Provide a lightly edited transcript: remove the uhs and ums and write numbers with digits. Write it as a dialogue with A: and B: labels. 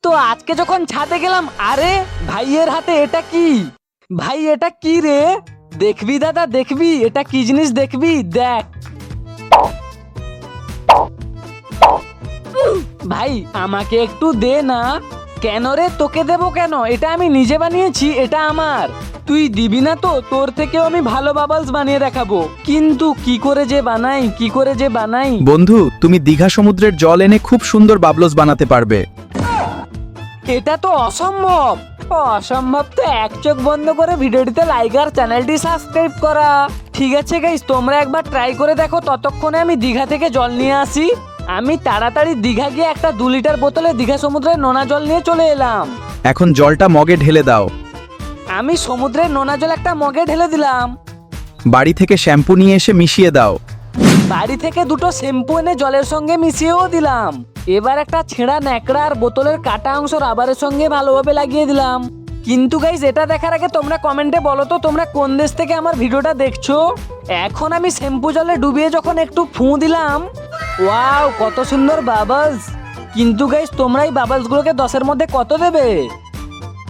A: তো আজকে যখন ছাদে গেলাম, আরে ভাইয়ের হাতে এটা কি? ভাই এটা কি রে? দেখবি দাদা দেখবি, এটা কি জিনিস দেখবি? দেখ ভাই আমাকে একটু দে না। কেন রে, তোকে দেবো কেন? এটা আমি নিজে বানিয়েছি, এটা আমার। তুই দিবি না তো? তোর থেকেও আমি ভালো বাবলস বানিয়ে দেখাবো। কিন্তু কি করে যে বানাই, কি করে যে বানাই।
B: বন্ধু, তুমি দীঘা সমুদ্রের জল এনে খুব সুন্দর বাবলস বানাতে পারবে।
A: এটা তো অসম্ভব। অসম্ভব তো এক চোখ বন্ধ করে ভিডিওটিতে লাইক আর চ্যানেলটি সাবস্ক্রাইব করা। ঠিক আছে গাইস, তোমরা একবার ট্রাই করে দেখো। ততক্ষণে আমি দীঘা থেকে জল নিয়ে আসি। আমি তাড়াতাড়ি দীঘা গিয়ে একটা 2 লিটার বোতলে দীঘা সমুদ্রের নোনা জল নিয়ে চলে এলাম।
B: এখন জলটা মগে ঢেলে দাও।
A: আমি সমুদ্রের নোনা জল একটা মগে ঢেলে দিলাম।
B: বাড়ি থেকে শ্যাম্পু নিয়ে এসে মিশিয়ে দাও।
A: বাড়ি থেকে 2টো শ্যাম্পু এনে জলের সঙ্গে মিশিয়েও দিলাম। এবার একটা ছেঁড়া ন্যাকড়া আর বোতলের কাটা অংশ রাবারের সঙ্গে ভালোভাবে লাগিয়ে দিলাম। কিন্তু গাইস, এটা দেখার আগে তোমরা কমেন্টে বলো তো তোমরা কোন দেশ থেকে আমার ভিডিওটা দেখছো। এখন আমি শ্যাম্পু জলে ডুবিয়ে যখন একটু ফুঁ দিলাম, ওয়াও কত সুন্দর বাবলস। কিন্তু গাইস, তোমরা এই বাবলসগুলোকে 10-এর মধ্যে কত দেবে?